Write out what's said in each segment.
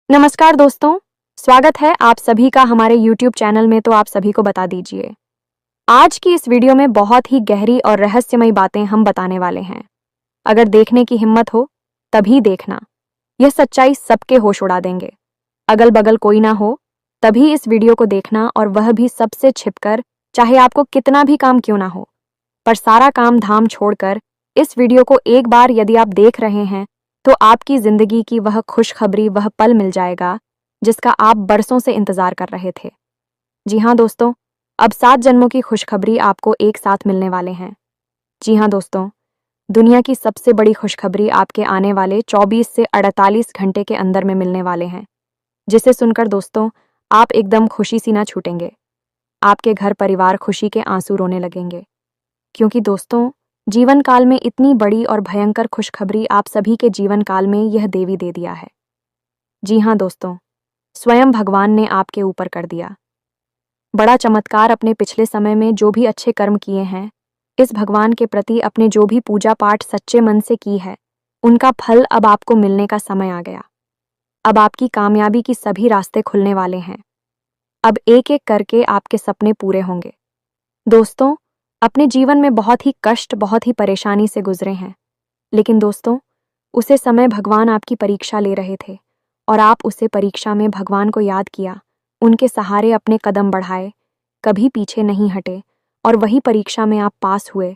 नमस्कार दोस्तों, स्वागत है आप सभी का हमारे YouTube चैनल में। तो आप सभी को बता दीजिए, आज की इस वीडियो में बहुत ही गहरी और रहस्यमयी बातें हम बताने वाले हैं। अगर देखने की हिम्मत हो तभी देखना, यह सच्चाई सबके होश उड़ा देंगे। अगल बगल कोई ना हो तभी इस वीडियो को देखना, और वह भी सबसे छिपकर, चाहे आपको कितना भी काम क्यों ना हो। पर सारा काम धाम छोड़कर इस वीडियो को एक बार यदि आप देख रहे हैं तो आपकी जिंदगी की वह खुशखबरी, वह पल मिल जाएगा जिसका आप बरसों से इंतजार कर रहे थे। जी हाँ दोस्तों, अब 7 जन्मों की खुशखबरी आपको एक साथ मिलने वाले हैं। जी हाँ दोस्तों, दुनिया की सबसे बड़ी खुशखबरी आपके आने वाले 24 से 48 घंटे के अंदर में मिलने वाले हैं, जिसे सुनकर दोस्तों आप एकदम खुशी सी ना छूटेंगे। आपके घर परिवार खुशी के आंसू रोने लगेंगे, क्योंकि दोस्तों जीवन काल में इतनी बड़ी और भयंकर खुशखबरी आप सभी के जीवन काल में यह देवी दे दिया है। जी हाँ दोस्तों, स्वयं भगवान ने आपके ऊपर कर दिया बड़ा चमत्कार। अपने पिछले समय में जो भी अच्छे कर्म किए हैं, इस भगवान के प्रति अपने जो भी पूजा पाठ सच्चे मन से की है, उनका फल अब आपको मिलने का समय आ गया। अब आपकी कामयाबी की सभी रास्ते खुलने वाले हैं। अब एक एक करके आपके सपने पूरे होंगे। दोस्तों, अपने जीवन में बहुत ही कष्ट, बहुत ही परेशानी से गुजरे हैं, लेकिन दोस्तों उसे समय भगवान आपकी परीक्षा ले रहे थे, और आप उसे परीक्षा में भगवान को याद किया, उनके सहारे अपने कदम बढ़ाए, कभी पीछे नहीं हटे, और वही परीक्षा में आप पास हुए।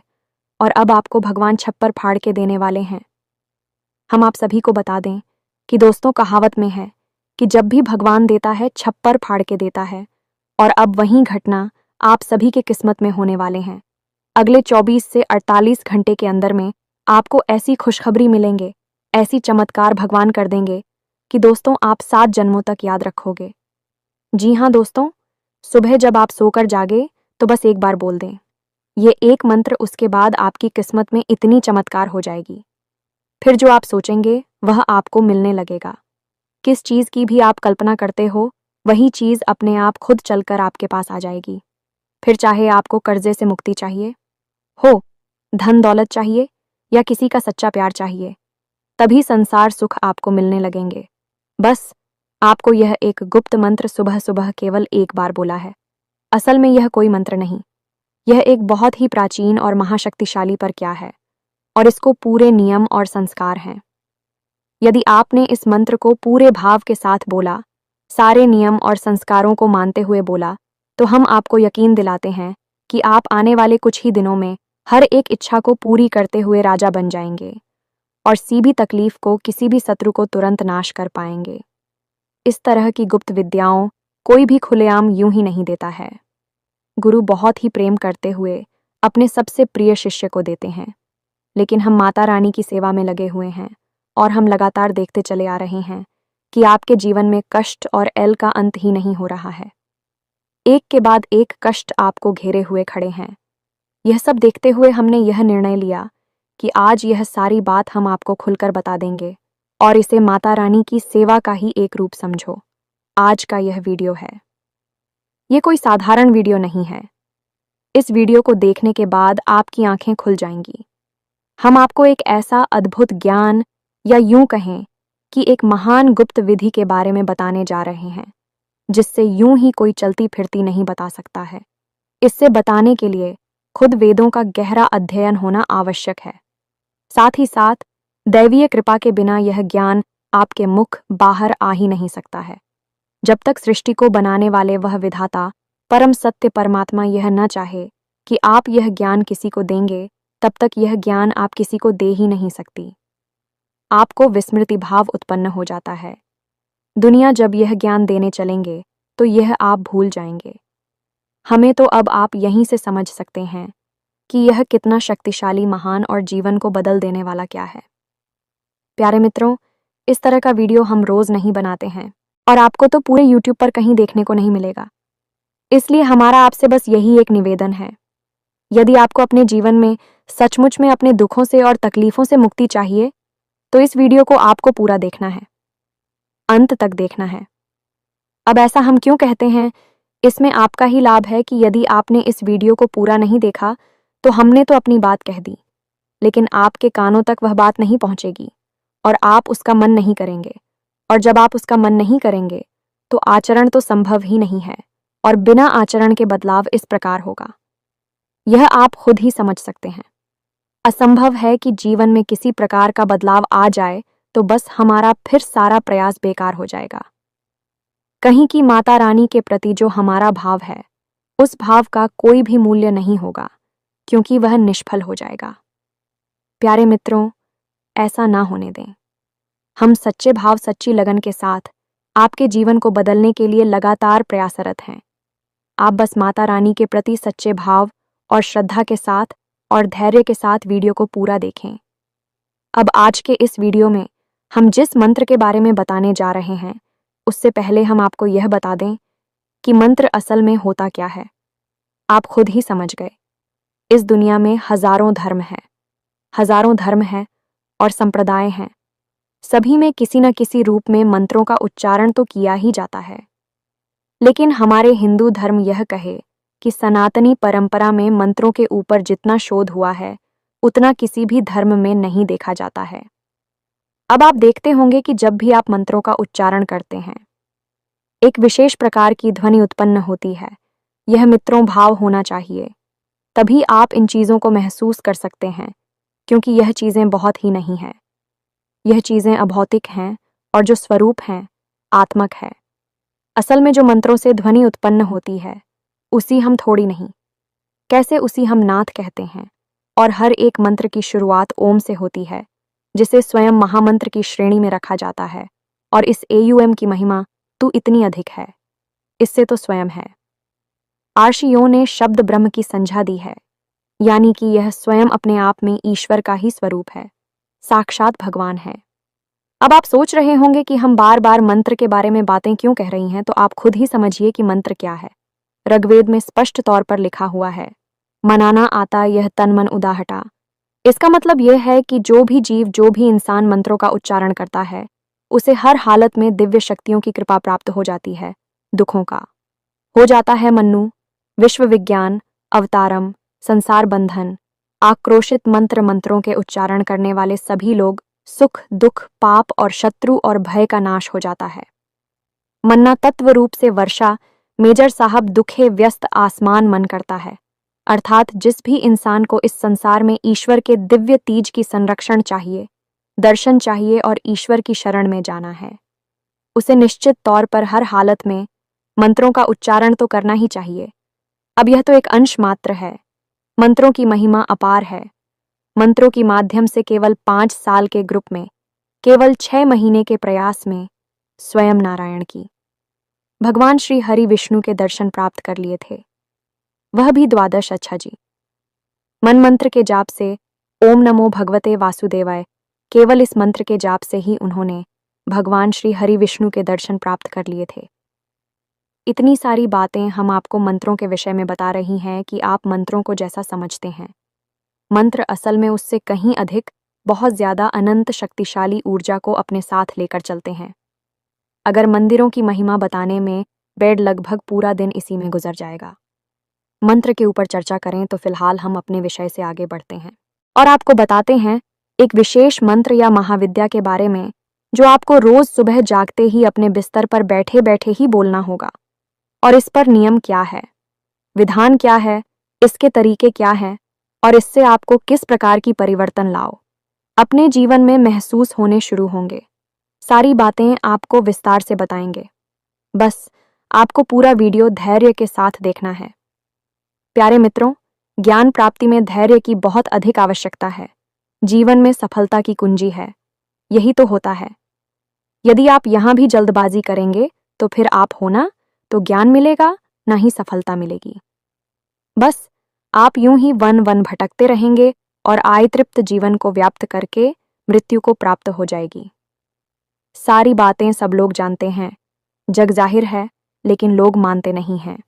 और अब आपको भगवान छप्पर फाड़ के देने वाले हैं। हम आप सभी को बता दें कि दोस्तों कहावत में है कि जब भी भगवान देता है छप्पर फाड़ के देता है, और अब वही घटना आप सभी के किस्मत में होने वाले हैं। अगले 24 से 48 घंटे के अंदर में आपको ऐसी खुशखबरी मिलेंगे, ऐसी चमत्कार भगवान कर देंगे कि दोस्तों आप 7 जन्मों तक याद रखोगे। जी हाँ दोस्तों, सुबह जब आप सोकर जागे तो बस एक बार बोल दें ये एक मंत्र, उसके बाद आपकी किस्मत में इतनी चमत्कार हो जाएगी। फिर जो आप सोचेंगे वह आपको मिलने लगेगा। किस चीज़ की भी आप कल्पना करते हो, वही चीज़ अपने आप खुद चलकर आपके पास आ जाएगी। फिर चाहे आपको कर्जे से मुक्ति चाहिए हो, धन दौलत चाहिए, या किसी का सच्चा प्यार चाहिए, तभी संसार सुख आपको मिलने लगेंगे। बस आपको यह एक गुप्त मंत्र सुबह सुबह केवल एक बार बोला है। असल में यह कोई मंत्र नहीं, यह एक बहुत ही प्राचीन और महाशक्तिशाली प्रक्रिया है, और इसको पूरे नियम और संस्कार हैं। यदि आपने इस मंत्र को पूरे भाव के साथ बोला, सारे नियम और संस्कारों को मानते हुए बोला, तो हम आपको यकीन दिलाते हैं कि आप आने वाले कुछ ही दिनों में हर एक इच्छा को पूरी करते हुए राजा बन जाएंगे, और किसी भी तकलीफ को, किसी भी शत्रु को तुरंत नाश कर पाएंगे। इस तरह की गुप्त विद्याओं कोई भी खुलेआम यूं ही नहीं देता है। गुरु बहुत ही प्रेम करते हुए अपने सबसे प्रिय शिष्य को देते हैं, लेकिन हम माता रानी की सेवा में लगे हुए हैं, और हम लगातार देखते चले आ रहे हैं कि आपके जीवन में कष्ट और एल का अंत ही नहीं हो रहा है। एक के बाद एक कष्ट आपको घेरे हुए खड़े हैं। यह सब देखते हुए हमने यह निर्णय लिया कि आज यह सारी बात हम आपको खुलकर बता देंगे, और इसे माता रानी की सेवा का ही एक रूप समझो। आज का यह वीडियो है, ये कोई साधारण वीडियो नहीं है। इस वीडियो को देखने के बाद आपकी आंखें खुल जाएंगी। हम आपको एक ऐसा अद्भुत ज्ञान, या यूं कहें कि एक महान गुप्त विधि के बारे में बताने जा रहे हैं, जिससे यूं ही कोई चलती फिरती नहीं बता सकता है। इससे बताने के लिए खुद वेदों का गहरा अध्ययन होना आवश्यक है। साथ ही साथ दैवीय कृपा के बिना यह ज्ञान आपके मुख बाहर आ ही नहीं सकता है। जब तक सृष्टि को बनाने वाले वह विधाता परम सत्य परमात्मा यह न चाहे कि आप यह ज्ञान किसी को देंगे, तब तक यह ज्ञान आप किसी को दे ही नहीं सकती। आपको विस्मृति भाव उत्पन्न हो जाता है। दुनिया जब यह ज्ञान देने चलेंगे तो यह आप भूल जाएंगे। हमें तो अब आप यहीं से समझ सकते हैं कि यह कितना शक्तिशाली, महान और जीवन को बदल देने वाला क्या है। प्यारे मित्रों, इस तरह का वीडियो हम रोज नहीं बनाते हैं, और आपको तो पूरे YouTube पर कहीं देखने को नहीं मिलेगा। इसलिए हमारा आपसे बस यही एक निवेदन है, यदि आपको अपने जीवन में सचमुच में अपने दुखों से और तकलीफों से मुक्ति चाहिए, तो इस वीडियो को आपको पूरा देखना है, अंत तक देखना है। अब ऐसा हम क्यों कहते हैं? इसमें आपका ही लाभ है कि यदि आपने इस वीडियो को पूरा नहीं देखा तो हमने तो अपनी बात कह दी, लेकिन आपके कानों तक वह बात नहीं पहुंचेगी, और आप उसका मन नहीं करेंगे, और जब आप उसका मन नहीं करेंगे तो आचरण तो संभव ही नहीं है, और बिना आचरण के बदलाव इस प्रकार होगा। यह आप खुद ही समझ सकते हैं। असंभव है कि जीवन में किसी प्रकार का बदलाव आ जाए तो बस हमारा फिर सारा प्रयास बेकार हो जाएगा। कहीं की माता रानी के प्रति जो हमारा भाव है, उस भाव का कोई भी मूल्य नहीं होगा, क्योंकि वह निष्फल हो जाएगा। प्यारे मित्रों, ऐसा ना होने दें। हम सच्चे भाव, सच्ची लगन के साथ आपके जीवन को बदलने के लिए लगातार प्रयासरत हैं। आप बस माता रानी के प्रति सच्चे भाव और श्रद्धा के साथ और धैर्य के साथ वीडियो को पूरा देखें। अब आज के इस वीडियो में हम जिस मंत्र के बारे में बताने जा रहे हैं, उससे पहले हम आपको यह बता दें कि मंत्र असल में होता क्या है। आप खुद ही समझ गए। इस दुनिया में हजारों धर्म है और संप्रदाय हैं। सभी में किसी न किसी रूप में मंत्रों का उच्चारण तो किया ही जाता है। लेकिन हमारे हिंदू धर्म यह कहे कि सनातनी परंपरा में मंत्रों के ऊपर जितना शोध हुआ है, उतना किसी भी धर्म में नहीं देखा जाता है। अब आप देखते होंगे कि जब भी आप मंत्रों का उच्चारण करते हैं, एक विशेष प्रकार की ध्वनि उत्पन्न होती है। यह मित्रों भाव होना चाहिए, तभी आप इन चीज़ों को महसूस कर सकते हैं, क्योंकि यह चीज़ें बहुत ही नहीं है। यह चीज़ें अभौतिक हैं और जो स्वरूप हैं, आत्मक है। असल में जो मंत्रों से ध्वनि उत्पन्न होती है, उसी हम थोड़ी नहीं, कैसे उसी हम नाथ कहते हैं। और हर एक मंत्र की शुरुआत ओम से होती है, जिसे स्वयं महामंत्र की श्रेणी में रखा जाता है। और इस AUM की महिमा तो इतनी अधिक है, इससे तो स्वयं है। आर्षियों ने शब्द ब्रह्म की संज्ञा दी है, यानी कि यह स्वयं अपने आप में ईश्वर का ही स्वरूप है, साक्षात भगवान है। अब आप सोच रहे होंगे कि हम बार बार मंत्र के बारे में बातें क्यों कह रही हैं, तो आप खुद ही समझिए कि मंत्र क्या है। ऋग्वेद में स्पष्ट तौर पर लिखा हुआ है, मनाना आता यह तन मन उदाहटा। इसका मतलब यह है कि जो भी जीव, जो भी इंसान मंत्रों का उच्चारण करता है, उसे हर हालत में दिव्य शक्तियों की कृपा प्राप्त हो जाती है। दुखों का हो जाता है मन्नु, विश्व विज्ञान, अवतारम, संसार बंधन, आक्रोशित मंत्रों के उच्चारण करने वाले सभी लोग सुख, दुख, पाप और शत्रु और भय का नाश हो जाता है। मन्ना तत्व रूप से वर्षा, मेजर साहब दुखे व्यस्त आसमान मन करता है। अर्थात जिस भी इंसान को इस संसार में ईश्वर के दिव्य तीज की संरक्षण चाहिए, दर्शन चाहिए और ईश्वर की शरण में जाना है, उसे निश्चित तौर पर हर हालत में मंत्रों का उच्चारण तो करना ही चाहिए। अब यह तो एक अंश मात्र है। मंत्रों की महिमा अपार है। मंत्रों के माध्यम से केवल 5 साल के ग्रुप में, केवल 6 महीने के प्रयास में स्वयं नारायण की भगवान श्री हरि विष्णु के दर्शन प्राप्त कर लिए थे, वह भी 12। अच्छा जी। मन मंत्र के जाप से, ओम नमो भगवते वासुदेवाय, केवल इस मंत्र के जाप से ही उन्होंने भगवान श्री हरि विष्णु के दर्शन प्राप्त कर लिए थे। इतनी सारी बातें हम आपको मंत्रों के विषय में बता रही हैं कि आप मंत्रों को जैसा समझते हैं, मंत्र असल में उससे कहीं अधिक, बहुत ज्यादा अनंत शक्तिशाली ऊर्जा को अपने साथ लेकर चलते हैं। अगर मंदिरों की महिमा बताने में बैठ लगभग पूरा दिन इसी में गुजर जाएगा। मंत्र के ऊपर चर्चा करें तो फिलहाल हम अपने विषय से आगे बढ़ते हैं और आपको बताते हैं एक विशेष मंत्र या महाविद्या के बारे में, जो आपको रोज सुबह जागते ही अपने बिस्तर पर बैठे बैठे ही बोलना होगा। और इस पर नियम क्या है, विधान क्या है, इसके तरीके क्या हैं और इससे आपको किस प्रकार की परिवर्तन लाओ अपने जीवन में महसूस होने शुरू होंगे, सारी बातें आपको विस्तार से बताएंगे। बस आपको पूरा वीडियो धैर्य के साथ देखना है। प्यारे मित्रों, ज्ञान प्राप्ति में धैर्य की बहुत अधिक आवश्यकता है। जीवन में सफलता की कुंजी है, यही तो होता है। यदि आप यहां भी जल्दबाजी करेंगे तो फिर आप होना तो ज्ञान मिलेगा, ना ही सफलता मिलेगी। बस आप यूं ही वन वन भटकते रहेंगे और आय तृप्त जीवन को व्याप्त करके मृत्यु को प्राप्त हो जाएगी। सारी बातें सब लोग जानते हैं, जग जाहिर है, लेकिन लोग मानते नहीं हैं।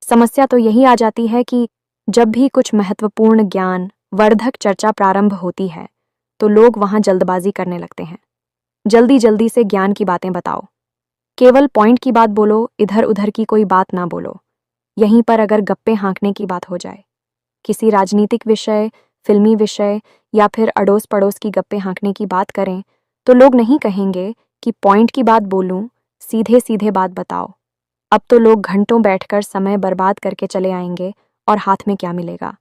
समस्या तो यही आ जाती है कि जब भी कुछ महत्वपूर्ण ज्ञान वर्धक चर्चा प्रारंभ होती है तो लोग वहां जल्दबाजी करने लगते हैं। जल्दी जल्दी से ज्ञान की बातें बताओ, केवल पॉइंट की बात बोलो, इधर उधर की कोई बात ना बोलो। यहीं पर अगर गप्पे हाँकने की बात हो जाए, किसी राजनीतिक विषय, फिल्मी विषय या फिर अड़ोस पड़ोस की गप्पे हाँकने की बात करें, तो लोग नहीं कहेंगे कि पॉइंट की बात बोलूं, सीधे सीधे बात बताओ। अब तो लोग घंटों बैठकर समय बर्बाद करके चले आएंगे और हाथ में क्या मिलेगा?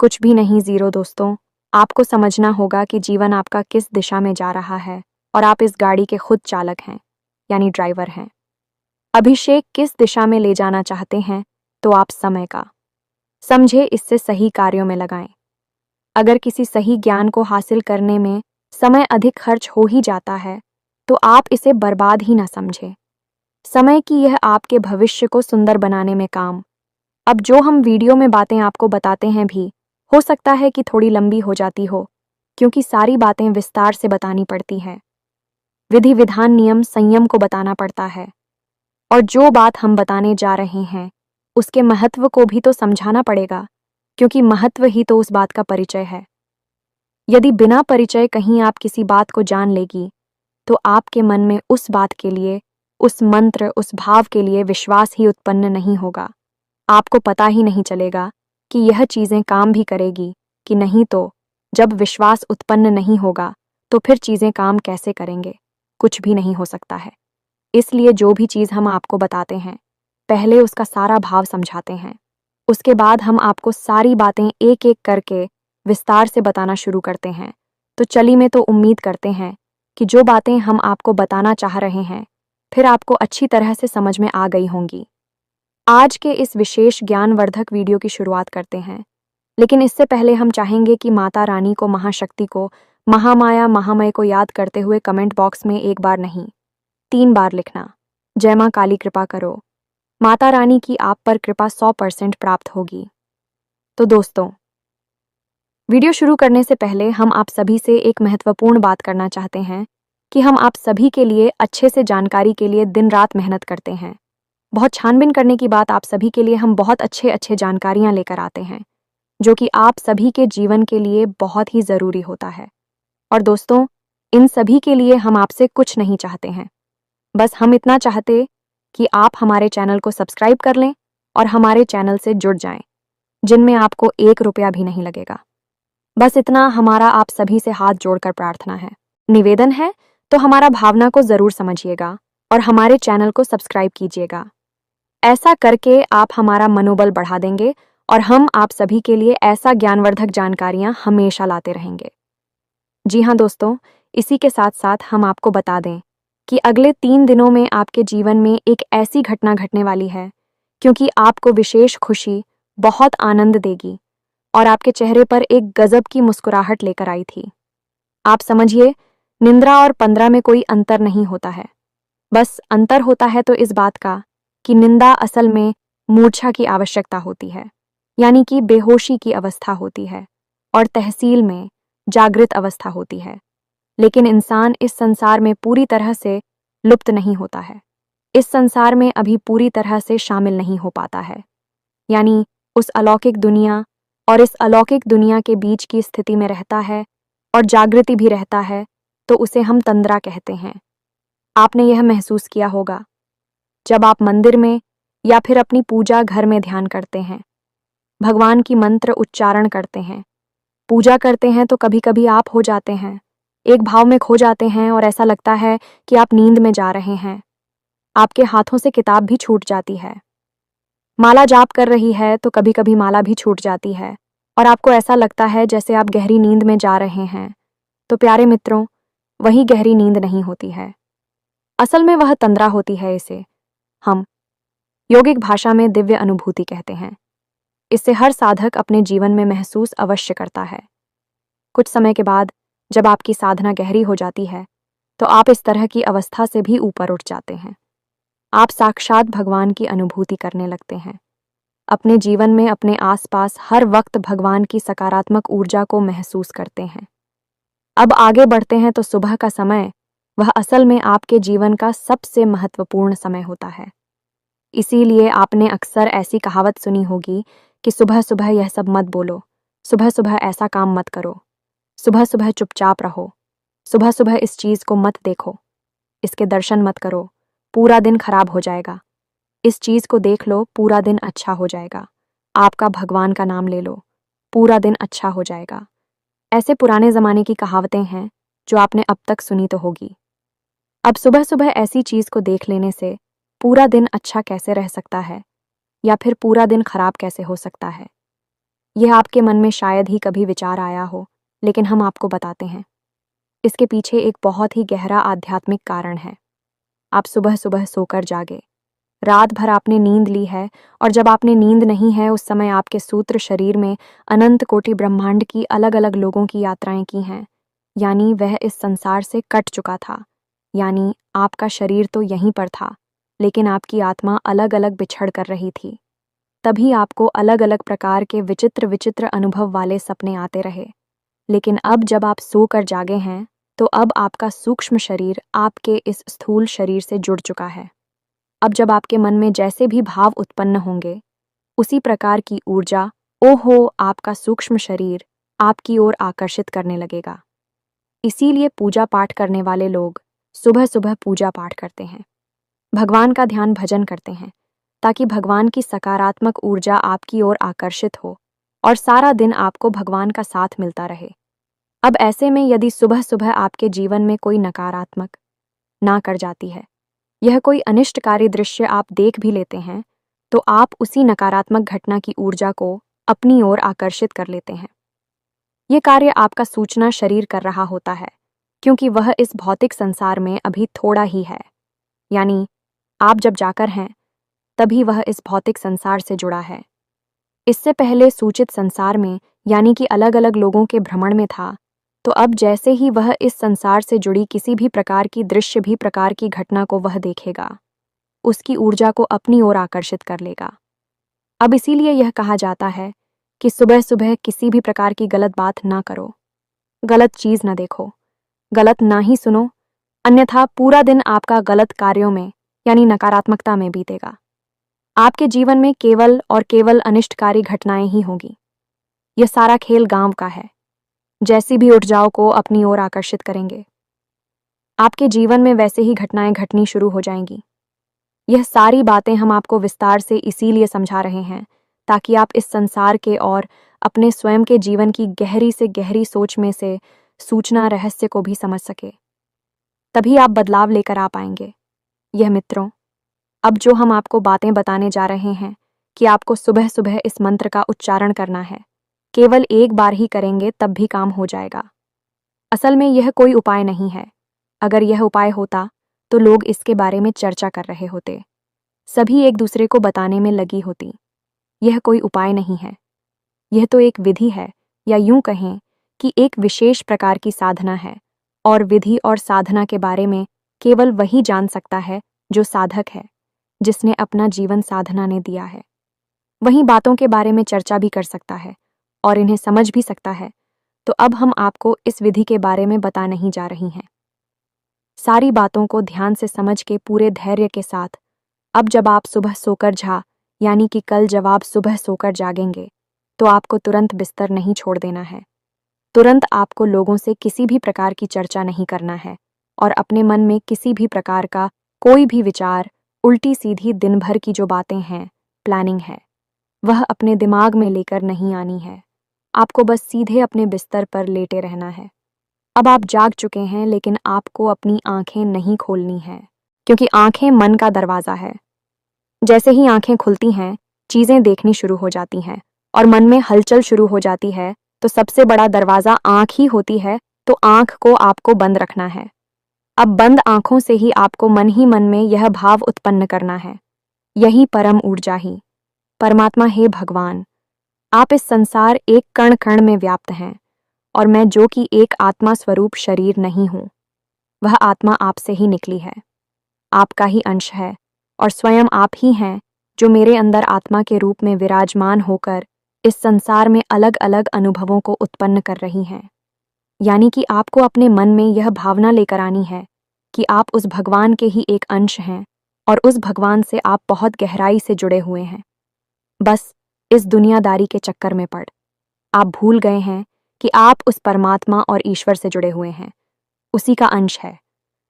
कुछ भी नहीं, जीरो। दोस्तों, आपको समझना होगा कि जीवन आपका किस दिशा में जा रहा है और आप इस गाड़ी के खुद चालक हैं, यानी ड्राइवर हैं। अभिषेक किस दिशा में ले जाना चाहते हैं, तो आप समय का समझे, इससे सही कार्यों में लगाएं। अगर किसी सही ज्ञान को हासिल करने में समय अधिक खर्च हो ही जाता है, तो आप इसे बर्बाद ही ना समझें। समय की यह आपके भविष्य को सुंदर बनाने में काम। अब जो हम वीडियो में बातें आपको बताते हैं भी, हो सकता है कि थोड़ी लंबी हो जाती हो, क्योंकि सारी बातें विस्तार से बतानी पड़ती हैं। विधि विधान नियम संयम को बताना पड़ता है, और जो बात हम बताने जा रहे हैं उसके महत्व को भी तो समझाना पड़ेगा, क्योंकि महत्व ही तो उस बात का परिचय है। यदि बिना परिचय कहीं आप किसी बात को जान लेगी, तो आपके मन में उस बात के लिए, उस मंत्र, उस भाव के लिए विश्वास ही उत्पन्न नहीं होगा। आपको पता ही नहीं चलेगा कि यह चीजें काम भी करेगी कि नहीं। तो जब विश्वास उत्पन्न नहीं होगा, तो फिर चीजें काम कैसे करेंगे? कुछ भी नहीं हो सकता है। इसलिए जो भी चीज हम आपको बताते हैं, पहले उसका सारा भाव समझाते हैं। उसके बाद हम आपको सारी बातें एक एक करके विस्तार से बताना शुरू करते हैं। तो चली में तो उम्मीद करते हैं कि जो बातें हम आपको बताना चाह रहे हैं, फिर आपको अच्छी तरह से समझ में आ गई होंगी। आज के इस विशेष ज्ञानवर्धक वीडियो की शुरुआत करते हैं, लेकिन इससे पहले हम चाहेंगे कि माता रानी को, महाशक्ति को, महामाया महामय को याद करते हुए कमेंट बॉक्स में एक बार नहीं, 3 बार लिखना, जय मां काली कृपा करो। माता रानी की आप पर कृपा 100% प्राप्त होगी। तो दोस्तों, वीडियो शुरू करने से पहले हम आप सभी से एक महत्वपूर्ण बात करना चाहते हैं कि हम आप सभी के लिए अच्छे से जानकारी के लिए दिन रात मेहनत करते हैं। बहुत छानबीन करने की बात, आप सभी के लिए हम बहुत अच्छे जानकारियां लेकर आते हैं, जो कि आप सभी के जीवन के लिए बहुत ही ज़रूरी होता है। और दोस्तों, इन सभी के लिए हम आपसे कुछ नहीं चाहते हैं, बस हम इतना चाहते कि आप हमारे चैनल को सब्सक्राइब कर लें और हमारे चैनल से जुड़ जाएं, जिनमें आपको 1 रुपया भी नहीं लगेगा। बस इतना हमारा आप सभी से हाथ जोड़कर प्रार्थना है, निवेदन है। तो हमारा भावना को ज़रूर समझिएगा और हमारे चैनल को सब्सक्राइब कीजिएगा। ऐसा करके आप हमारा मनोबल बढ़ा देंगे और हम आप सभी के लिए ऐसा ज्ञानवर्धक जानकारियां हमेशा लाते रहेंगे। जी हाँ दोस्तों, इसी के साथ साथ हम आपको बता दें कि अगले 3 दिनों में आपके जीवन में एक ऐसी घटना घटने वाली है, क्योंकि आपको विशेष खुशी, बहुत आनंद देगी और आपके चेहरे पर एक गजब की मुस्कुराहट लेकर आई थी। आप समझिए, निंद्रा और 15 में कोई अंतर नहीं होता है। बस अंतर होता है तो इस बात का कि निंदा असल में मूर्छा की आवश्यकता होती है, यानी कि बेहोशी की अवस्था होती है, और तहसील में जागृत अवस्था होती है। लेकिन इंसान इस संसार में पूरी तरह से लुप्त नहीं होता है, इस संसार में अभी पूरी तरह से शामिल नहीं हो पाता है, यानी उस अलौकिक दुनिया और इस अलौकिक दुनिया के बीच की स्थिति में रहता है और जागृति भी रहता है, तो उसे हम तंद्रा कहते हैं। आपने यह महसूस किया होगा जब आप मंदिर में या फिर अपनी पूजा घर में ध्यान करते हैं, भगवान की मंत्र उच्चारण करते हैं, पूजा करते हैं, तो कभी कभी आप हो जाते हैं, एक भाव में खो जाते हैं और ऐसा लगता है कि आप नींद में जा रहे हैं। आपके हाथों से किताब भी छूट जाती है। माला जाप कर रही है तो कभी कभी माला भी छूट जाती है और आपको ऐसा लगता है जैसे आप गहरी नींद में जा रहे हैं। तो प्यारे मित्रों, वही गहरी नींद नहीं होती है, असल में वह तंद्रा होती है। इसे हम योगिक भाषा में दिव्य अनुभूति कहते हैं। इससे हर साधक अपने जीवन में महसूस अवश्य करता है। कुछ समय के बाद जब आपकी साधना गहरी हो जाती है, तो आप इस तरह की अवस्था से भी ऊपर उठ जाते हैं। आप साक्षात भगवान की अनुभूति करने लगते हैं। अपने जीवन में अपने आसपास हर वक्त भगवान की सकारात्मक ऊर्जा को महसूस करते हैं। अब आगे बढ़ते हैं तो सुबह का समय, वह असल में आपके जीवन का सबसे महत्वपूर्ण समय होता है। इसीलिए आपने अक्सर ऐसी कहावत सुनी होगी कि सुबह सुबह यह सब मत बोलो, सुबह सुबह ऐसा काम मत करो, सुबह सुबह चुपचाप रहो, सुबह सुबह इस चीज को मत देखो, इसके दर्शन मत करो, पूरा दिन खराब हो जाएगा, इस चीज को देख लो, पूरा दिन अच्छा हो जाएगा, आपका भगवान का नाम ले लो, पूरा दिन अच्छा हो जाएगा। ऐसे पुराने जमाने की कहावतें हैं जो आपने अब तक सुनी तो होगी। अब सुबह सुबह ऐसी चीज को देख लेने से पूरा दिन अच्छा कैसे रह सकता है, या फिर पूरा दिन खराब कैसे हो सकता है? यह आपके मन में शायद ही कभी विचार आया हो, लेकिन हम आपको बताते हैं। इसके पीछे एक बहुत ही गहरा आध्यात्मिक कारण है। आप सुबह सुबह सोकर जागे, रात भर आपने नींद ली है, और जब आपने नींद नहीं है उस समय आपके सूत्र शरीर में अनंत कोटि ब्रह्मांड की अलग अलग लोगों की यात्राएं की हैं। यानी वह इस संसार से कट चुका था। यानी आपका शरीर तो यहीं पर था, लेकिन आपकी आत्मा अलग अलग बिछड़ कर रही थी। तभी आपको अलग अलग प्रकार के विचित्र विचित्र अनुभव वाले सपने आते रहे। लेकिन अब जब आप सोकर जागे हैं, तो अब आपका सूक्ष्म शरीर आपके इस स्थूल शरीर से जुड़ चुका है। अब जब आपके मन में जैसे भी भाव उत्पन्न होंगे, उसी प्रकार की ऊर्जा ओहो आपका सूक्ष्म शरीर आपकी ओर आकर्षित करने लगेगा। इसीलिए पूजा पाठ करने वाले लोग सुबह सुबह पूजा पाठ करते हैं, भगवान का ध्यान भजन करते हैं, ताकि भगवान की सकारात्मक ऊर्जा आपकी ओर आकर्षित हो और सारा दिन आपको भगवान का साथ मिलता रहे। अब ऐसे में यदि सुबह सुबह आपके जीवन में कोई नकारात्मक ना कर जाती है, यह कोई अनिष्टकारी दृश्य आप देख भी लेते हैं, तो आप उसी नकारात्मक घटना की ऊर्जा को अपनी ओर आकर्षित कर लेते हैं। यह कार्य आपका सूचना शरीर कर रहा होता है, क्योंकि वह इस भौतिक संसार में अभी थोड़ा ही है। यानी आप जब जाकर हैं, तभी वह इस भौतिक संसार से जुड़ा है। इससे पहले सूचित संसार में यानी कि अलग अलग लोगों के भ्रमण में था, तो अब जैसे ही वह इस संसार से जुड़ी किसी भी प्रकार की दृश्य भी प्रकार की घटना को वह देखेगा, उसकी ऊर्जा को अपनी ओर आकर्षित कर लेगा। अब इसीलिए यह कहा जाता है कि सुबह सुबह किसी भी प्रकार की गलत बात ना करो, गलत चीज न देखो, गलत ना ही सुनो, अन्यथा पूरा दिन आपका गलत कार्यों में यानी नकारात्मकता में बीतेगा। आपके जीवन में केवल और केवल अनिष्टकारी घटनाएं ही होंगी। यह सारा खेल गांव का है। जैसी भी ऊर्जाओं को अपनी ओर आकर्षित करेंगे, आपके जीवन में वैसे ही घटनाएं घटनी शुरू हो जाएंगी। यह सारी बातें हम आपको विस्तार से इसीलिए समझा रहे हैं, ताकि आप इस संसार के और अपने स्वयं के जीवन की गहरी से गहरी सोच में से सूचना रहस्य को भी समझ सके। तभी आप बदलाव लेकर आ पाएंगे। यह मित्रों, अब जो हम आपको बातें बताने जा रहे हैं कि आपको सुबह सुबह इस मंत्र का उच्चारण करना है, केवल एक बार ही करेंगे तब भी काम हो जाएगा। असल में यह कोई उपाय नहीं है। अगर यह उपाय होता तो लोग इसके बारे में चर्चा कर रहे होते, सभी एक दूसरे को बताने में लगी होती। यह कोई उपाय नहीं है, यह तो एक विधि है, या यूं कहें कि एक विशेष प्रकार की साधना है। और विधि और साधना के बारे में केवल वही जान सकता है जो साधक है, जिसने अपना जीवन साधना ने दिया है। वही बातों के बारे में चर्चा भी कर सकता है और इन्हें समझ भी सकता है। तो अब हम आपको इस विधि के बारे में बता नहीं जा रही हैं। सारी बातों को ध्यान से समझ के पूरे धैर्य के साथ अब जब आप सुबह सोकर यानी कि कल जब आप सुबह सोकर जागेंगे, तो आपको तुरंत बिस्तर नहीं छोड़ देना है। तुरंत आपको लोगों से किसी भी प्रकार की चर्चा नहीं करना है, और अपने मन में किसी भी प्रकार का कोई भी विचार, उल्टी सीधी दिन भर की जो बातें हैं, प्लानिंग है, वह अपने दिमाग में लेकर नहीं आनी है। आपको बस सीधे अपने बिस्तर पर लेटे रहना है। अब आप जाग चुके हैं, लेकिन आपको अपनी आंखें नहीं खोलनी है, क्योंकि आंखें मन का दरवाजा है। जैसे ही आंखें खुलती हैं, चीजें देखनी शुरू हो जाती हैं और मन में हलचल शुरू हो जाती है। तो सबसे बड़ा दरवाजा आंख ही होती है, तो आंख को आपको बंद रखना है। अब बंद आंखों से ही आपको मन ही मन में यह भाव उत्पन्न करना है, यही परम ऊर्जा ही परमात्मा है भगवान। आप इस संसार एक कण कण में व्याप्त हैं, और मैं जो कि एक आत्मा स्वरूप शरीर नहीं हूं, वह आत्मा आपसे ही निकली है, आपका ही अंश है, और स्वयं आप ही हैं जो मेरे अंदर आत्मा के रूप में विराजमान होकर इस संसार में अलग अलग अनुभवों को उत्पन्न कर रही हैं। यानी कि आपको अपने मन में यह भावना लेकर आनी है कि आप उस भगवान के ही एक अंश हैं, और उस भगवान से आप बहुत गहराई से जुड़े हुए हैं। बस इस दुनियादारी के चक्कर में पड़ आप भूल गए हैं कि आप उस परमात्मा और ईश्वर से जुड़े हुए हैं, उसी का अंश है,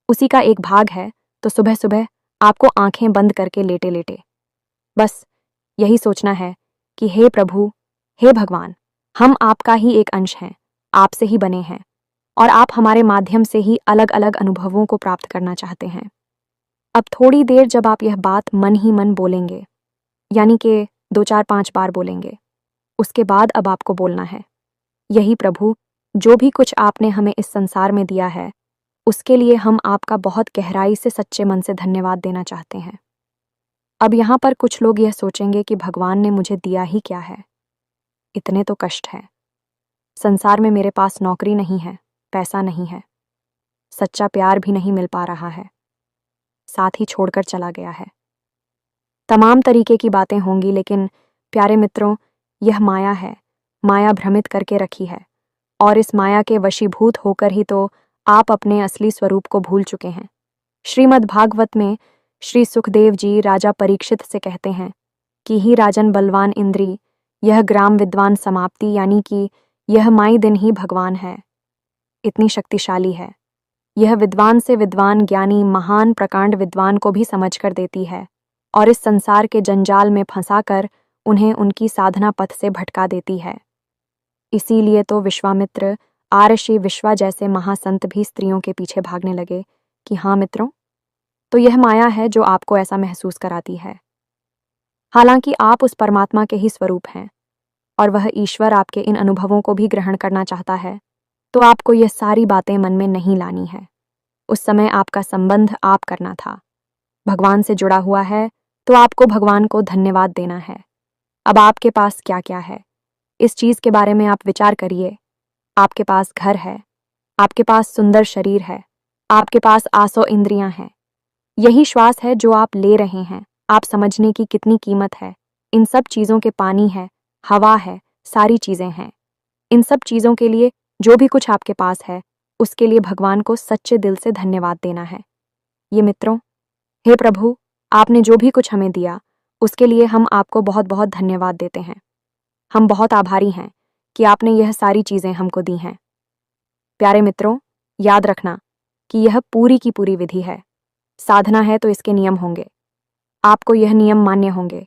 उसी का एक भाग है। तो सुबह सुबह आपको आंखें बंद करके लेटे लेटे बस यही सोचना है कि हे प्रभु, हे भगवान, हम आपका ही एक अंश हैं, आपसे ही बने हैं, और आप हमारे माध्यम से ही अलग अलग अनुभवों को प्राप्त करना चाहते हैं। अब थोड़ी देर जब आप यह बात मन ही मन बोलेंगे, यानी कि 2 4 5 बार बोलेंगे, उसके बाद अब आपको बोलना है, यही प्रभु, जो भी कुछ आपने हमें इस संसार में दिया है उसके लिए हम आपका बहुत गहराई से सच्चे मन से धन्यवाद देना चाहते हैं। अब यहाँ पर कुछ लोग यह सोचेंगे कि भगवान ने मुझे दिया ही क्या है, इतने तो कष्ट हैं। संसार में मेरे पास नौकरी नहीं है, पैसा नहीं है, सच्चा प्यार भी नहीं मिल पा रहा है, साथ ही छोड़कर चला गया है। तमाम तरीके की बातें होंगी, लेकिन प्यारे मित्रों, यह माया है। माया भ्रमित करके रखी है, और इस माया के वशीभूत होकर ही तो आप अपने असली स्वरूप को भूल चुके हैं। श्रीमद् भागवत में श्री सुखदेव जी राजा परीक्षित से कहते हैं कि ही राजन बलवान इंद्री, यह ग्राम विद्वान समाप्ति, यानी कि यह माई दिन ही भगवान है, इतनी शक्तिशाली है। यह विद्वान से विद्वान ज्ञानी महान प्रकांड विद्वान को भी समझ कर देती है और इस संसार के जंजाल में फंसाकर उन्हें उनकी साधना पथ से भटका देती है। इसीलिए तो विश्वामित्र, आर्षि विश्वा जैसे महासंत भी स्त्रियों के पीछे भागने लगे कि हाँ मित्रों, तो यह माया है जो आपको ऐसा महसूस कराती है। हालांकि आप उस परमात्मा के ही स्वरूप हैं और वह ईश्वर आपके इन अनुभवों को भी ग्रहण करना चाहता है, तो आपको यह सारी बातें मन में नहीं लानी है। उस समय आपका संबंध आप करना था, भगवान से जुड़ा हुआ है, तो आपको भगवान को धन्यवाद देना है। अब आपके पास क्या क्या है, इस चीज के बारे में आप विचार करिए। आपके पास घर है, आपके पास सुंदर शरीर है, आपके पास आसो इंद्रियां हैं, यही श्वास है जो आप ले रहे हैं। आप समझने की कितनी कीमत है। इन सब चीजों के पानी है, हवा है, सारी चीजें हैं। इन सब चीजों के लिए जो भी कुछ आपके पास है, उसके लिए भगवान को सच्चे दिल से धन्यवाद देना है। ये मित्रों, हे प्रभु, आपने जो भी कुछ हमें दिया उसके लिए हम आपको बहुत बहुत धन्यवाद देते हैं। हम बहुत आभारी हैं कि आपने यह सारी चीजें हमको दी हैं। प्यारे मित्रों, याद रखना कि यह पूरी की पूरी विधि है। साधना है तो इसके नियम होंगे, आपको यह नियम मान्य होंगे।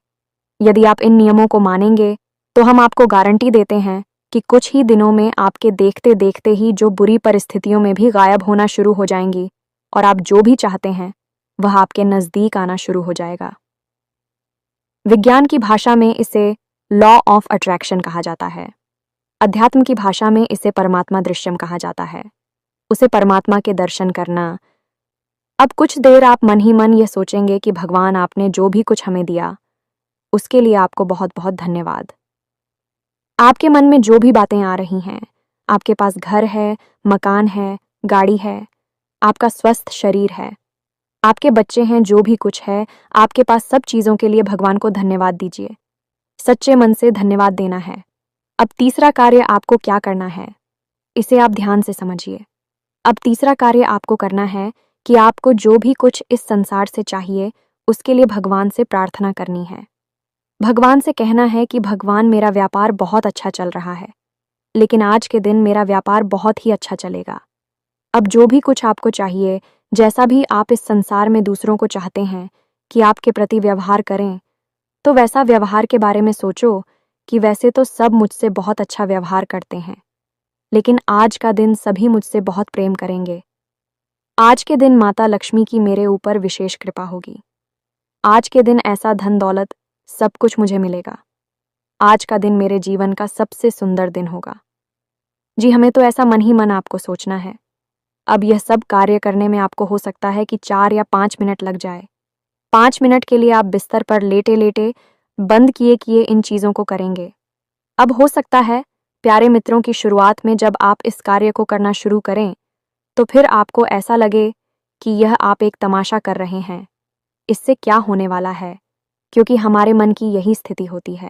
यदि आप इन नियमों को मानेंगे तो हम आपको गारंटी देते हैं कि कुछ ही दिनों में आपके देखते देखते ही जो बुरी परिस्थितियों में भी गायब होना शुरू हो जाएंगी और आप जो भी चाहते हैं वह आपके नजदीक आना शुरू हो जाएगा। विज्ञान की भाषा में इसे लॉ ऑफ अट्रैक्शन कहा जाता है। अध्यात्म की भाषा में इसे परमात्मा दृश्यम कहा जाता है, उसे परमात्मा के दर्शन करना। अब कुछ देर आप मन ही मन यह सोचेंगे कि भगवान, आपने जो भी कुछ हमें दिया उसके लिए आपको बहुत बहुत धन्यवाद। आपके मन में जो भी बातें आ रही हैं, आपके पास घर है, मकान है, गाड़ी है, आपका स्वस्थ शरीर है, आपके बच्चे हैं, जो भी कुछ है आपके पास, सब चीजों के लिए भगवान को धन्यवाद दीजिए। सच्चे मन से धन्यवाद देना है। अब तीसरा कार्य आपको क्या करना है, इसे आप ध्यान से समझिए। अब तीसरा कार्य आपको करना है कि आपको जो भी कुछ इस संसार से चाहिए उसके लिए भगवान से प्रार्थना करनी है। भगवान से कहना है कि भगवान, मेरा व्यापार बहुत अच्छा चल रहा है, लेकिन आज के दिन मेरा व्यापार बहुत ही अच्छा चलेगा। अब जो भी कुछ आपको चाहिए, जैसा भी आप इस संसार में दूसरों को चाहते हैं कि आपके प्रति व्यवहार करें, तो वैसा व्यवहार के बारे में सोचो कि वैसे तो सब मुझसे बहुत अच्छा व्यवहार करते हैं, लेकिन आज का दिन सभी मुझसे बहुत प्रेम करेंगे। आज के दिन माता लक्ष्मी की मेरे ऊपर विशेष कृपा होगी। आज के दिन ऐसा धन दौलत सब कुछ मुझे मिलेगा। आज का दिन मेरे जीवन का सबसे सुंदर दिन होगा। जी, हमें तो ऐसा मन ही मन आपको सोचना है। अब यह सब कार्य करने में आपको हो सकता है कि 4 या 5 मिनट लग जाए। 5 मिनट के लिए आप बिस्तर पर लेटे लेटे बंद किए किए इन चीजों को करेंगे। अब हो सकता है प्यारे मित्रों की शुरुआत में जब आप इस कार्य को करना शुरू करें तो फिर आपको ऐसा लगे कि यह आप एक तमाशा कर रहे हैं, इससे क्या होने वाला है, क्योंकि हमारे मन की यही स्थिति होती है।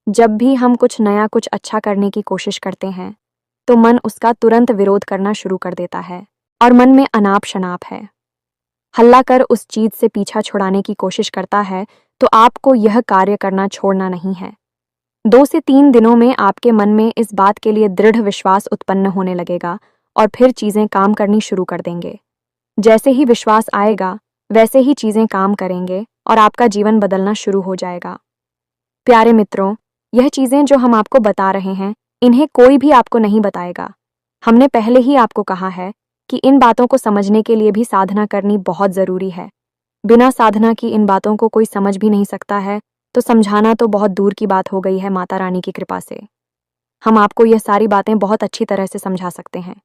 जब भी हम कुछ नया, कुछ अच्छा करने की कोशिश करते हैं तो मन उसका तुरंत विरोध करना शुरू कर देता है और मन में अनाप शनाप है, हल्ला कर उस चीज से पीछा छुड़ाने की कोशिश करता है। तो आपको यह कार्य करना छोड़ना नहीं है। 2 से 3 दिनों में आपके मन में इस बात के लिए दृढ़ विश्वास उत्पन्न होने लगेगा और फिर चीजें काम करनी शुरू कर देंगे। जैसे ही विश्वास आएगा वैसे ही चीजें काम करेंगे और आपका जीवन बदलना शुरू हो जाएगा। प्यारे मित्रों, यह चीजें जो हम आपको बता रहे हैं, इन्हें कोई भी आपको नहीं बताएगा। हमने पहले ही आपको कहा है कि इन बातों को समझने के लिए भी साधना करनी बहुत जरूरी है। बिना साधना की इन बातों को कोई समझ भी नहीं सकता है, तो समझाना तो बहुत दूर की बात हो गई है माता रानी की कृपा से। हम आपको यह सारी बातें बहुत अच्छी तरह से समझा सकते हैं।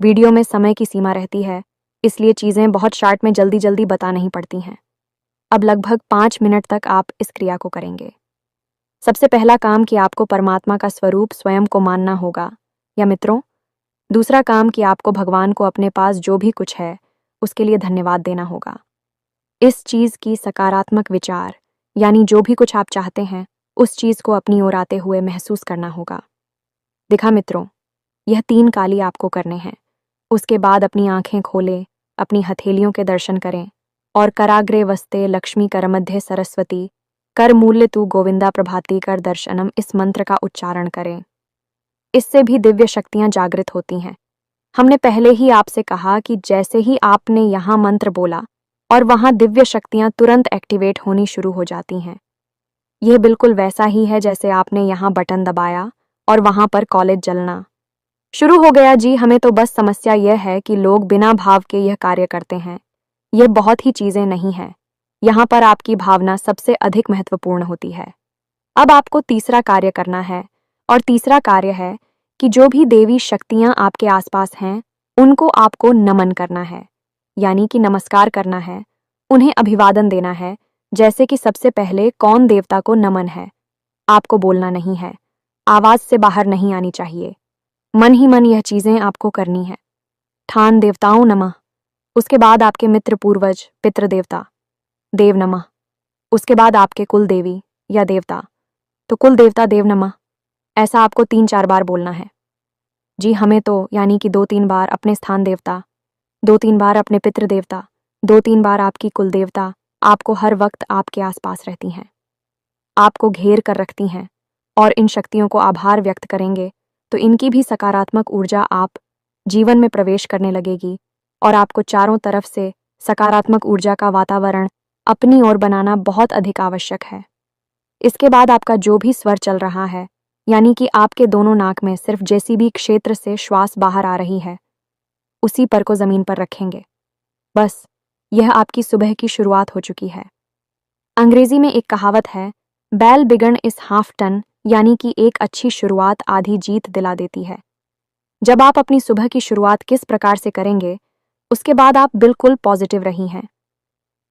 वीडियो में समय की सीमा रहती है, इसलिए चीज़ें बहुत शार्ट में जल्दी जल्दी बता नहीं पड़ती हैं। अब लगभग 5 मिनट तक आप इस क्रिया को करेंगे। सबसे पहला काम कि आपको परमात्मा का स्वरूप स्वयं को मानना होगा, या मित्रों, दूसरा काम कि आपको भगवान को अपने पास जो भी कुछ है उसके लिए धन्यवाद देना होगा। इस चीज़ की सकारात्मक विचार, यानी जो भी कुछ आप चाहते हैं उस चीज़ को अपनी ओर आते हुए महसूस करना होगा। दिखा मित्रों, यह 3 काली आपको करने हैं। उसके बाद अपनी आंखें खोलें, अपनी हथेलियों के दर्शन करें और कराग्रे वस्ते लक्ष्मी करमध्ये सरस्वती कर मूल्य तू गोविंदा प्रभाती कर दर्शनम इस मंत्र का उच्चारण करें। इससे भी दिव्य शक्तियां जागृत होती हैं। हमने पहले ही आपसे कहा कि जैसे ही आपने यहाँ मंत्र बोला और वहाँ दिव्य शक्तियां तुरंत एक्टिवेट होनी शुरू हो जाती हैं। यह बिल्कुल वैसा ही है जैसे आपने यहाँ बटन दबाया और वहाँ पर कॉलेज जलना शुरू हो गया। जी, हमें तो बस समस्या यह है कि लोग बिना भाव के यह कार्य करते हैं। यह बहुत ही चीज़ें नहीं है। यहाँ पर आपकी भावना सबसे अधिक महत्वपूर्ण होती है। अब आपको तीसरा कार्य करना है, और तीसरा कार्य है कि जो भी देवी शक्तियाँ आपके आसपास हैं उनको आपको नमन करना है, यानी कि नमस्कार करना है, उन्हें अभिवादन देना है। जैसे कि सबसे पहले कौन देवता को नमन है, आपको बोलना नहीं है, आवाज़ से बाहर नहीं आनी चाहिए, मन ही मन यह चीज़ें आपको करनी है। ठान देवताओं नमः। उसके बाद आपके मित्र पूर्वज पितृ देवता देव नमः। उसके बाद आपके कुल देवी या देवता, तो कुल देवता देव नमः। ऐसा आपको 3-4 बार बोलना है। जी, हमें तो यानी कि 2-3 बार अपने स्थान देवता, 2-3 बार अपने पितृ देवता, 2-3 बार आपकी कुल देवता आपको हर वक्त आपके आसपास रहती हैं, आपको घेर कर रखती हैं, और इन शक्तियों को आभार व्यक्त करेंगे तो इनकी भी सकारात्मक ऊर्जा आप जीवन में प्रवेश करने लगेगी, और आपको चारों तरफ से सकारात्मक ऊर्जा का वातावरण अपनी ओर बनाना बहुत अधिक आवश्यक है। इसके बाद आपका जो भी स्वर चल रहा है, यानी कि आपके दोनों नाक में सिर्फ जैसी भी क्षेत्र से श्वास बाहर आ रही है, उसी पर को जमीन पर रखेंगे। बस, यह आपकी सुबह की शुरुआत हो चुकी है। अंग्रेजी में एक कहावत है, बैल बिगन इस हाफ टन, यानी कि एक अच्छी शुरुआत आधी जीत दिला देती है। जब आप अपनी सुबह की शुरुआत किस प्रकार से करेंगे, उसके बाद आप बिल्कुल पॉजिटिव रही हैं।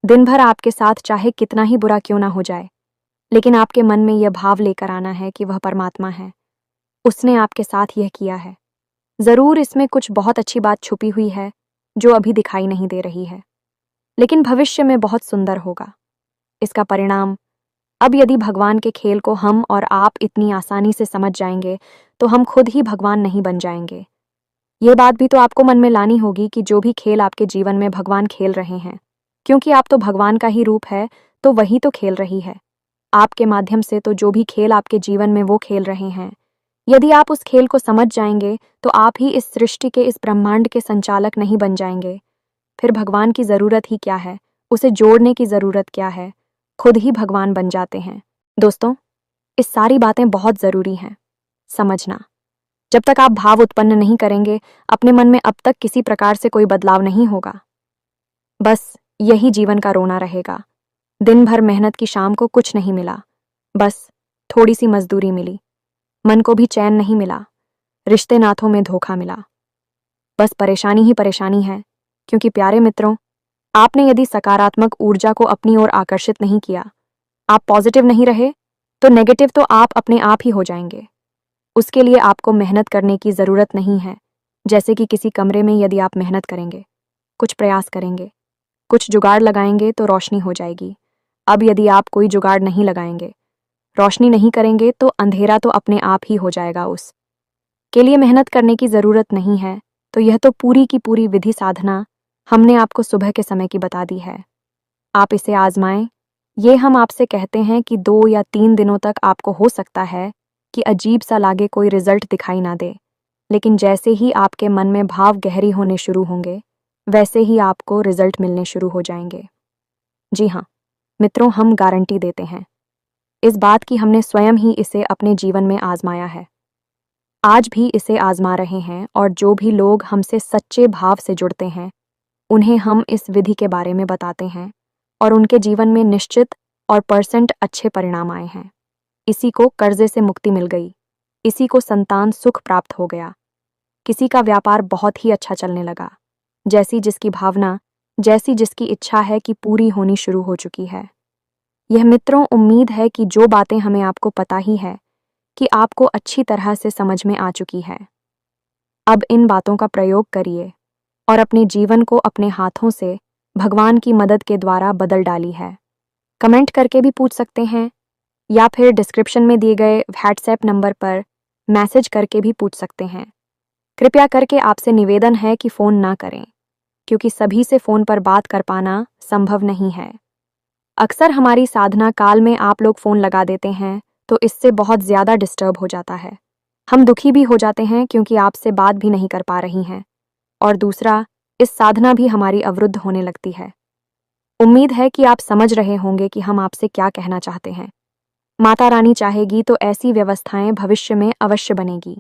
दिन भर आपके साथ चाहे कितना ही बुरा क्यों ना हो जाए, लेकिन आपके मन में यह भाव लेकर आना है कि वह परमात्मा है, उसने आपके साथ यह किया है। जरूर इसमें कुछ बहुत अच्छी बात छुपी हुई है जो अभी दिखाई नहीं दे रही है, लेकिन भविष्य में बहुत सुंदर होगा। इसका परिणाम, अब यदि भगवान के खेल को हम और आप इतनी आसानी से समझ जाएंगे तो हम खुद ही भगवान नहीं बन जाएंगे। ये बात भी तो आपको मन में लानी होगी कि जो भी खेल आपके जीवन में भगवान खेल रहे हैं, क्योंकि आप तो भगवान का ही रूप है, तो वही तो खेल रही है आपके माध्यम से। तो जो भी खेल आपके जीवन में वो खेल रहे हैं, यदि आप उस खेल को समझ जाएंगे तो आप ही इस सृष्टि के, इस ब्रह्मांड के संचालक नहीं बन जाएंगे। फिर भगवान की ज़रूरत ही क्या है, उसे जोड़ने की ज़रूरत क्या है, खुद ही भगवान बन जाते हैं। दोस्तों, इस सारी बातें बहुत ज़रूरी हैं समझना। जब तक आप भाव उत्पन्न नहीं करेंगे, अपने मन में अब तक किसी प्रकार से कोई बदलाव नहीं होगा। बस यही जीवन का रोना रहेगा। दिन भर मेहनत की शाम को कुछ नहीं मिला, बस थोड़ी सी मजदूरी मिली, मन को भी चैन नहीं मिला, रिश्ते नातों में धोखा मिला। बस परेशानी ही परेशानी है, क्योंकि प्यारे मित्रों, आपने यदि सकारात्मक ऊर्जा को अपनी ओर आकर्षित नहीं किया, आप पॉजिटिव नहीं रहे, तो नेगेटिव तो आप अपने आप ही हो जाएंगे। उसके लिए आपको मेहनत करने की ज़रूरत नहीं है। जैसे कि किसी कमरे में यदि आप मेहनत करेंगे, कुछ प्रयास करेंगे, कुछ जुगाड़ लगाएंगे तो रोशनी हो जाएगी। अब यदि आप कोई जुगाड़ नहीं लगाएंगे, रोशनी नहीं करेंगे, तो अंधेरा तो अपने आप ही हो जाएगा। उस के लिए मेहनत करने की ज़रूरत नहीं है। तो यह तो पूरी की पूरी विधि साधना हमने आपको सुबह के समय की बता दी है। आप इसे आजमाएं। ये हम आपसे कहते हैं कि 2 या 3 दिनों तक आपको हो सकता है कि अजीब सा लागे, कोई रिजल्ट दिखाई ना दे, लेकिन जैसे ही आपके मन में भाव गहरी होने शुरू होंगे, वैसे ही आपको रिजल्ट मिलने शुरू हो जाएंगे। जी हाँ मित्रों, हम गारंटी देते हैं इस बात की, हमने स्वयं ही इसे अपने जीवन में आजमाया है। आज भी इसे आजमा रहे हैं और जो भी लोग हमसे सच्चे भाव से जुड़ते हैं उन्हें हम इस विधि के बारे में बताते हैं और उनके जीवन में निश्चित और % अच्छे परिणाम आए हैं। किसी को कर्जे से मुक्ति मिल गई, किसी को संतान सुख प्राप्त हो गया, किसी का व्यापार बहुत ही अच्छा चलने लगा। जैसी जिसकी भावना, जैसी जिसकी इच्छा है कि पूरी होनी शुरू हो चुकी है। यह मित्रों उम्मीद है कि जो बातें हमें आपको पता ही है कि आपको अच्छी तरह से समझ में आ चुकी है। अब इन बातों का प्रयोग करिए और अपने जीवन को अपने हाथों से भगवान की मदद के द्वारा बदल डाली है। कमेंट करके भी पूछ सकते हैं या फिर डिस्क्रिप्शन में दिए गए व्हाट्सएप नंबर पर मैसेज करके भी पूछ सकते हैं। कृपया करके आपसे निवेदन है कि फ़ोन ना करें, क्योंकि सभी से फ़ोन पर बात कर पाना संभव नहीं है। अक्सर हमारी साधना काल में आप लोग फ़ोन लगा देते हैं, तो इससे बहुत ज़्यादा डिस्टर्ब हो जाता है। हम दुखी भी हो जाते हैं क्योंकि आपसे बात भी नहीं कर पा रही हैं, और दूसरा, इस साधना भी हमारी अवरुद्ध होने लगती है। उम्मीद है कि आप समझ रहे होंगे कि हम आपसे क्या कहना चाहते हैं। माता रानी चाहेगी तो ऐसी व्यवस्थाएं भविष्य में अवश्य बनेगी,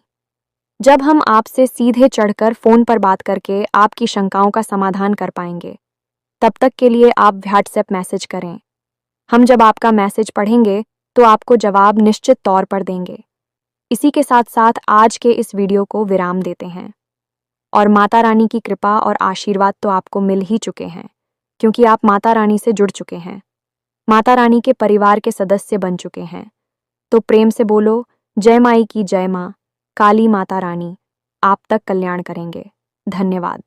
जब हम आपसे सीधे चढ़कर फ़ोन पर बात करके आपकी शंकाओं का समाधान कर पाएंगे। तब तक के लिए आप व्हाट्सएप मैसेज करें। हम जब आपका मैसेज पढ़ेंगे तो आपको जवाब निश्चित तौर पर देंगे। इसी के साथ साथ आज के इस वीडियो को विराम देते हैं, और माता रानी की कृपा और आशीर्वाद तो आपको मिल ही चुके हैं, क्योंकि आप माता रानी से जुड़ चुके हैं, माता रानी के परिवार के सदस्य बन चुके हैं। तो प्रेम से बोलो, जय माई की जय माँ, काली माता रानी आप तक कल्याण करेंगे। धन्यवाद।